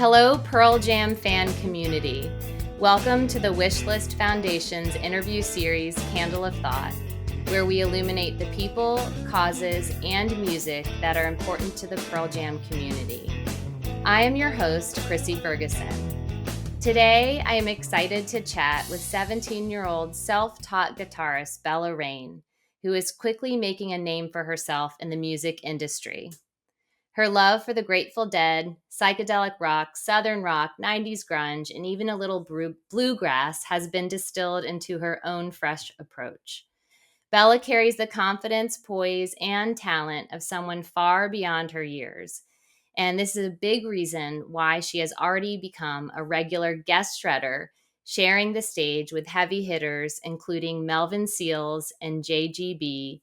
Hello, Pearl Jam fan community. Welcome to the Wishlist Foundation's interview series, Candle of Thought, where we illuminate the people, causes, and music that are important to the Pearl Jam community. I am your host, Chrissy Ferguson. Today, I am excited to chat with 17-year-old self-taught guitarist Bella Rayne, who is quickly making a name for herself in the music industry. Her love for the Grateful Dead, psychedelic rock, southern rock, 90s grunge, and even a little bluegrass has been distilled into her own fresh approach. Bella carries the confidence, poise, and talent of someone far beyond her years. And this is a big reason why she has already become a regular guest shredder, sharing the stage with heavy hitters including Melvin Seals and JGB,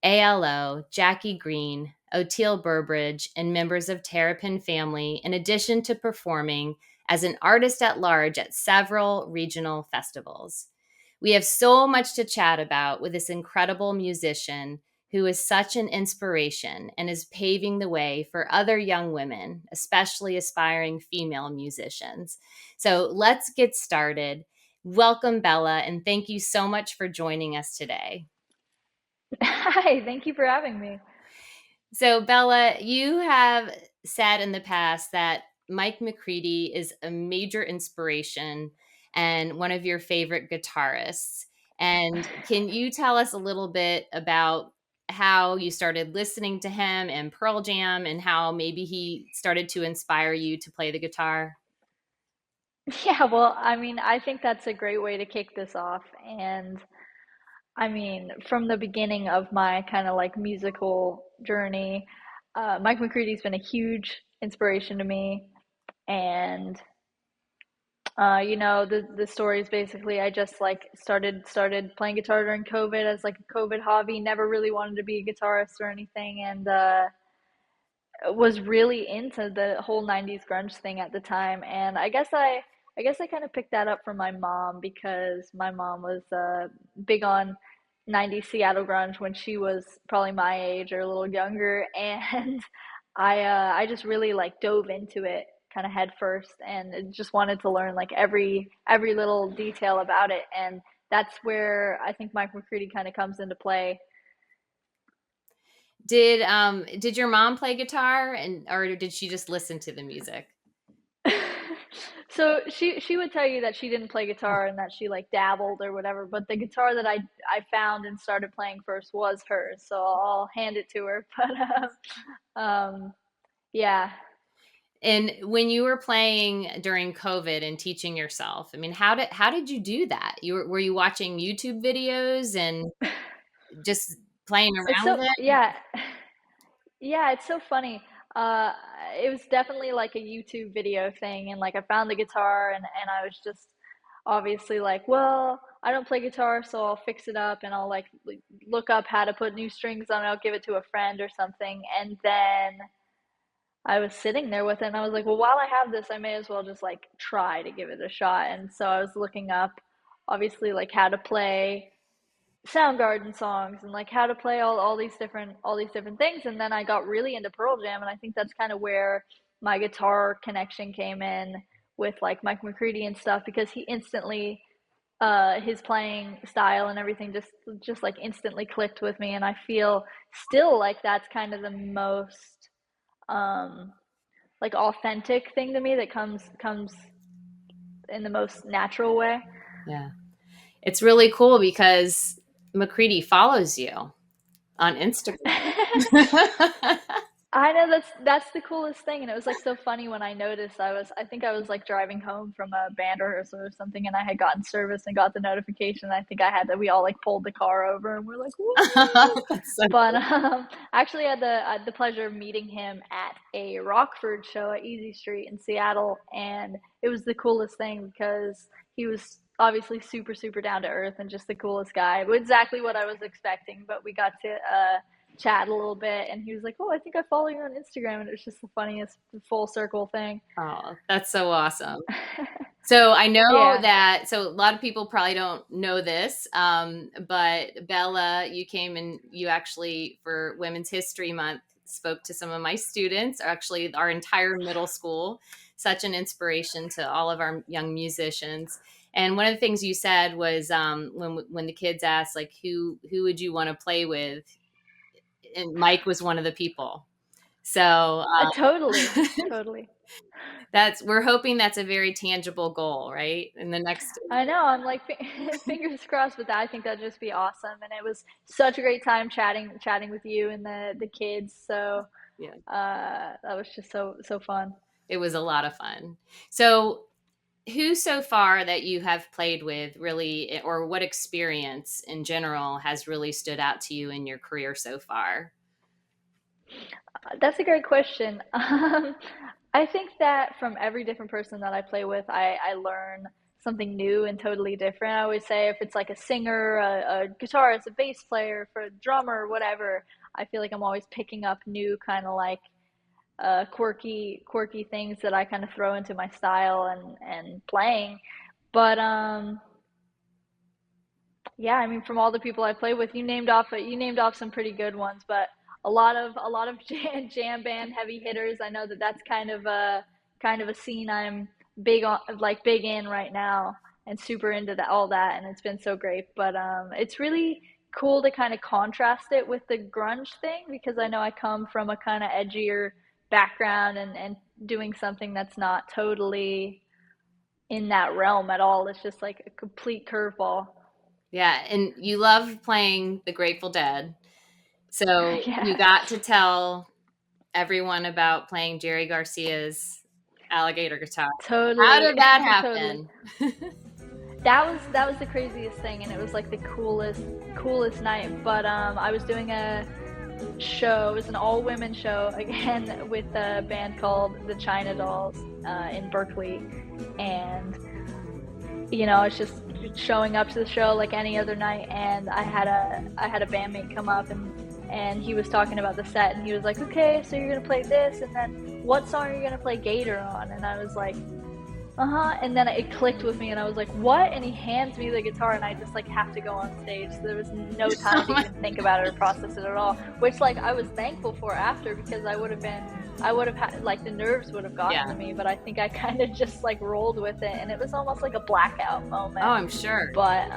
ALO, Jackie Green, O'Teal Burbridge, and members of Terrapin family, in addition to performing as an artist at large at several regional festivals. We have so much to chat about with this incredible musician who is such an inspiration and is paving the way for other young women, especially aspiring female musicians. So let's get started. Welcome, Bella, and thank you so much for joining us today. Hi, thank you for having me. So, Bella, you have said in the past that Mike McCready is a major inspiration and one of your favorite guitarists. And can you tell us a little bit about how you started listening to him and Pearl Jam and how maybe he started to inspire you to play the guitar? Yeah, well, I think that's a great way to kick this off. And from the beginning of my kind of like musical journey, Mike McCready's been a huge inspiration to me. And the story is basically I just like started playing guitar during COVID as like a COVID hobby. Never really wanted to be a guitarist or anything, and was really into the whole 90s grunge thing at the time. And I guess I kind of picked that up from my mom because my mom was big on 90s Seattle grunge when she was probably my age or a little younger. And I just really like dove into it kind of head first and just wanted to learn like every little detail about it. And that's where I think Mike McCready kind of comes into play. Did your mom play guitar or did she just listen to the music? So she would tell you that she didn't play guitar and that she like dabbled or whatever, but the guitar that I found and started playing first was hers, so I'll hand it to her. Yeah. And when you were playing during COVID and teaching yourself, I mean, how did you do that? Were you watching YouTube videos and just playing It's around so with it? yeah. Yeah, it's so funny. Uh, it was definitely like a YouTube video thing, and like I found the guitar, and I was just obviously like, well, I don't play guitar, so I'll fix it up, and I'll like look up how to put new strings on it. I'll give it to a friend or something, and then I was sitting there with it, and I was like, well, while I have this, I may as well just like try to give it a shot. And so I was looking up, obviously, like how to play Soundgarden songs and like how to play all these different things. And then I got really into Pearl Jam, and I think that's kind of where my guitar connection came in with like Mike McCready and stuff, because he instantly his playing style and everything just like instantly clicked with me. And I feel still like that's kind of the most um like authentic thing to me that comes in the most natural way. Yeah. It's really cool because McCready follows you on Instagram. I know that's the coolest thing, and it was like so funny when I noticed. I think I was like driving home from a band rehearsal or something, and I had gotten service and got the notification. I think I had that we all like pulled the car over and we're like, what? That's so But cool. actually I had the pleasure of meeting him at a Rockford show at Easy Street in Seattle, and it was the coolest thing because he was obviously super super down to earth and just the coolest guy. Exactly what I was expecting, but we got to chat a little bit, and he was like, oh, I think I follow you on Instagram, and it was just the funniest full circle thing. Oh, that's so awesome. So I know Yeah. that, so a lot of people probably don't know this, but Bella, you came and you actually, for Women's History Month, spoke to some of my students, actually our entire middle school, such an inspiration to all of our young musicians. And one of the things you said was when the kids asked like who would you want to play with, and Mike was one of the people. So Totally, totally. that's we're hoping that's a very tangible goal, right? In the next, I know. I'm like fingers crossed with that. I think that'd just be awesome. And it was such a great time chatting with you and the kids. So yeah, that was just so fun. it was a lot of fun. So who so far that you have played with really, or what experience in general has really stood out to you in your career so far? That's a great question. I think that from every different person that I play with, I learn something new and totally different. I always say if it's like a singer, a guitarist, a bass player, for a drummer, whatever, I feel like I'm always picking up new kind of like quirky things that I kind of throw into my style and playing. But yeah, I mean, from all the people I play with, you named off some pretty good ones, but a lot of jam band heavy hitters. I know that that's kind of a scene I'm big in right now, and super into all that, and it's been so great. But it's really cool to kind of contrast it with the grunge thing because I know I come from a kind of edgier background and doing something that's not totally in that realm at all. It's just like a complete curveball. Yeah, and you love playing the Grateful Dead. So you Yeah, got to tell everyone about playing Jerry Garcia's alligator guitar. How totally, did that totally. happen? That was the craziest thing, and it was like the coolest night. But I was doing a show. It was an all women show again with a band called the China Dolls in Berkeley, and it's just showing up to the show like any other night. And I had a bandmate come up and he was talking about the set, and he was like, okay, so you're gonna play this, and then what song are you gonna play Gator on? And I was like, uh-huh. And then it clicked with me and I was like, what? And he hands me the guitar and I just like have to go on stage. So there was no time to even think about it or process it at all. Which like I was thankful for after, because I would have had like the nerves would have gotten Yeah. to me, but I think I kind of just like rolled with it, and it was almost like a blackout Oh, moment. I'm sure. But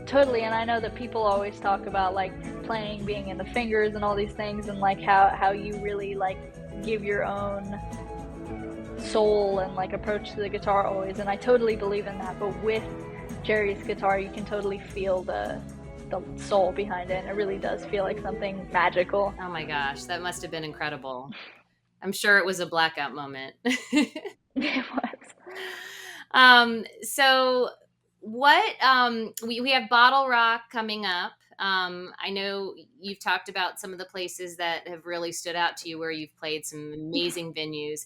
totally. And I know that people always talk about like playing being in the fingers and all these things, and like how you really like give your own soul and like approach to the guitar always, and I totally believe in that. But with Jerry's guitar, you can totally feel the soul behind it, and it really does feel like something magical. Oh my gosh, that must have been incredible. I'm sure it was a blackout moment. It was. So what we have Bottle Rock coming up. I know you've talked about some of the places that have really stood out to you where you've played some amazing venues.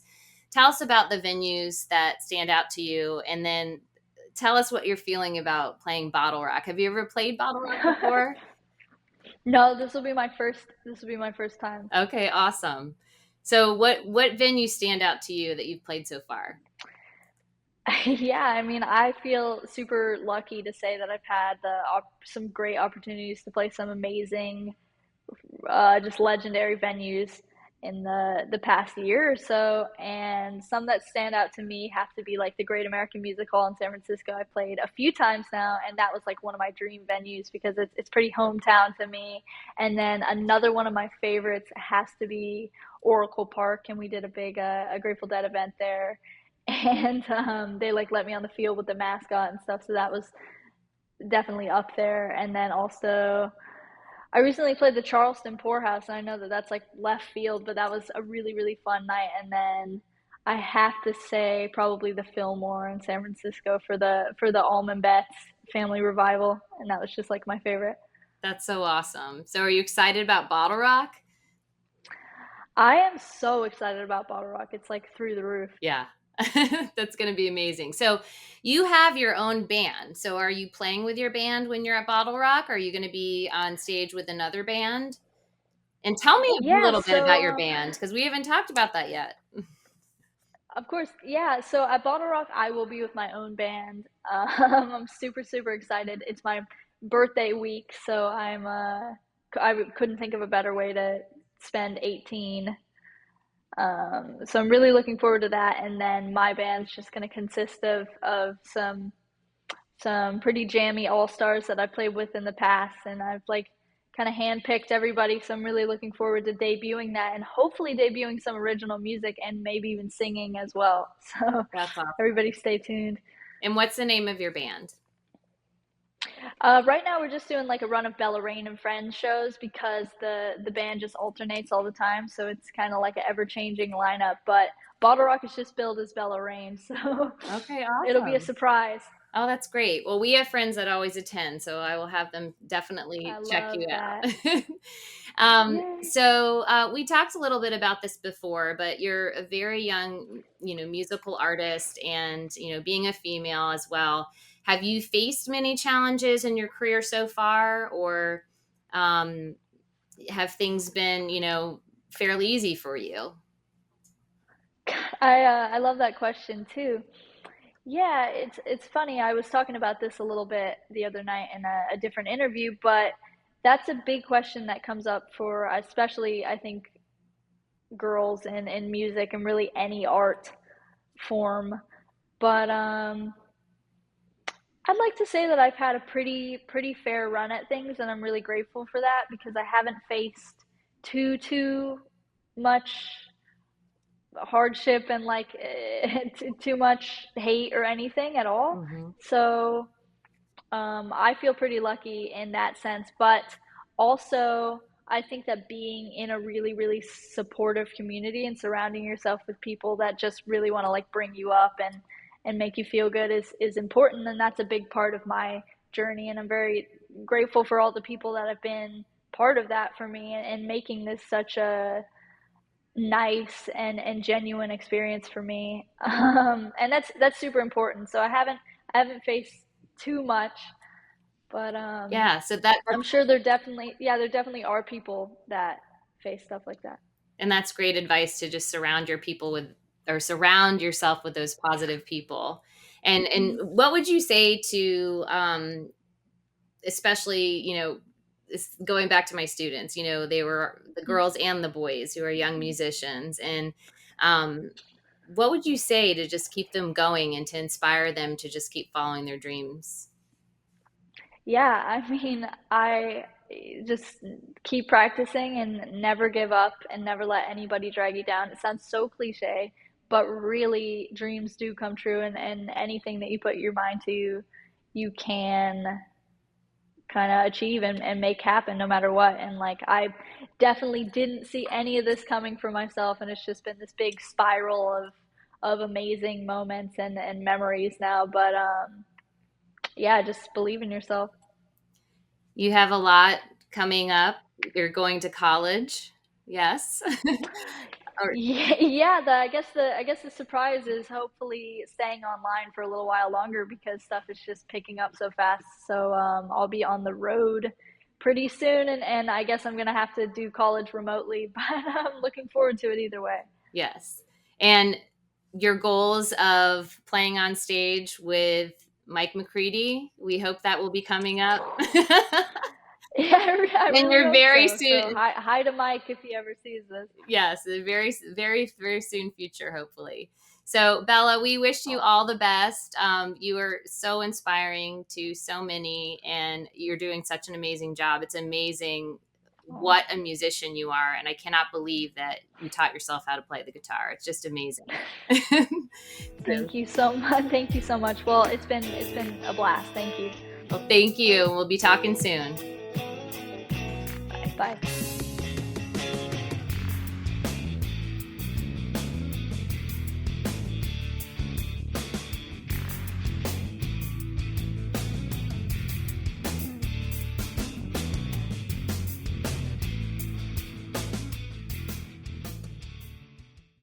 Tell us about the venues that stand out to you, and then tell us what you're feeling about playing Bottle Rock. Have you ever played Bottle Rock before? No, this will be my first time. Okay, awesome. So what venues stand out to you that you've played so far? Yeah, I mean, I feel super lucky to say that I've had some great opportunities to play some amazing, just legendary venues in the past year or so. And some that stand out to me have to be like the Great American Music Hall in San Francisco. I played a few times now, and that was like one of my dream venues because it's pretty hometown to me. And then another one of my favorites has to be Oracle Park, and we did a Grateful Dead event there. And they like let me on the field with the mascot and stuff, so that was definitely up there. And then also I recently played the Charleston Poorhouse, and I know that that's like left field, but that was a really, really fun night. And then I have to say probably the Fillmore in San Francisco for the Allman Betts family revival, and that was just like my favorite. That's so awesome. So are you excited about Bottle Rock? I am so excited about Bottle Rock. It's like through the roof. Yeah. That's going to be amazing. So you have your own band. So are you playing with your band when you're at Bottle Rock? Are you going to be on stage with another band? And tell me a Yeah, little bit so about your band because we haven't talked about that yet. of course, yeah. So at Bottle Rock, I will be with my own band. I'm super, super excited. It's my birthday week, so I couldn't think of a better way spend 18. So I'm really looking forward to that. And then my band's just going to consist of some pretty jammy all-stars that I played with in the past, and I've like kind of handpicked everybody. So I'm really looking forward to debuting that and hopefully debuting some original music and maybe even singing as well. So That's awesome. everybody stay tuned. And what's the name of your band? Right now we're just doing like a run of Bella Rayne and Friends shows because the band just alternates all the time. So it's kind of like an ever-changing lineup. But Bottle Rock is just billed as Bella Rayne. So Okay, awesome. it'll be a surprise. Oh, that's great. Well, we have friends that always attend, so I will have them definitely check you out. So we talked a little bit about this before, but you're a very young, musical artist and, being a female as well. Have you faced many challenges in your career so far, or have things been, fairly easy for you? I love that question too. Yeah, it's funny. I was talking about this a little bit the other night in a different interview, but that's a big question that comes up for especially I think girls in music and really any art form. But I'd like to say that I've had a pretty fair run at things, and I'm really grateful for that because I haven't faced too much hardship and like too much hate or anything at all. Mm-hmm. So I feel pretty lucky in that sense. But also, I think that being in a really supportive community and surrounding yourself with people that just really want to like bring you up and make you feel good is important. And that's a big part of my journey. And I'm very grateful for all the people that have been part of that for me and making this such a nice and genuine experience for me. And that's super important. So I haven't faced too much, but yeah, so that's I'm sure there definitely are people that face stuff like that. And that's great advice, to just surround yourself with those positive people. And what would you say to especially, going back to my students, they were the girls and the boys who are young musicians, and what would you say to just keep them going and to inspire them to just keep following their dreams? Yeah, I mean, I just keep practicing and never give up and never let anybody drag you down. It sounds so cliche, but really dreams do come true, and anything that you put your mind to, you can kind of achieve and make happen no matter what. And like I definitely didn't see any of this coming for myself, and it's just been this big spiral of amazing moments and memories now. But yeah, just believe in yourself. You have a lot coming up. You're going to college. Yes. Yeah, I guess the surprise is hopefully staying online for a little while longer because stuff is just picking up so fast. So I'll be on the road pretty soon, and I guess I'm gonna have to do college remotely, but I'm looking forward to it either way. Yes. And your goals of playing on stage with Mike McCready, we hope that will be coming up. Yeah, I And really you're hope very so. soon. So hi to Mike if he ever sees this. Yes, a very, very, very soon future, hopefully. So, Bella, we wish you Oh, all the best. You are so inspiring to so many, and you're doing such an amazing job. It's amazing oh. what a musician you are, and I cannot believe that you taught yourself how to play the guitar. It's just amazing. Thank you so much. Thank you so much. Well, it's been a blast. Thank you. Well, thank you. We'll be talking soon. Bye.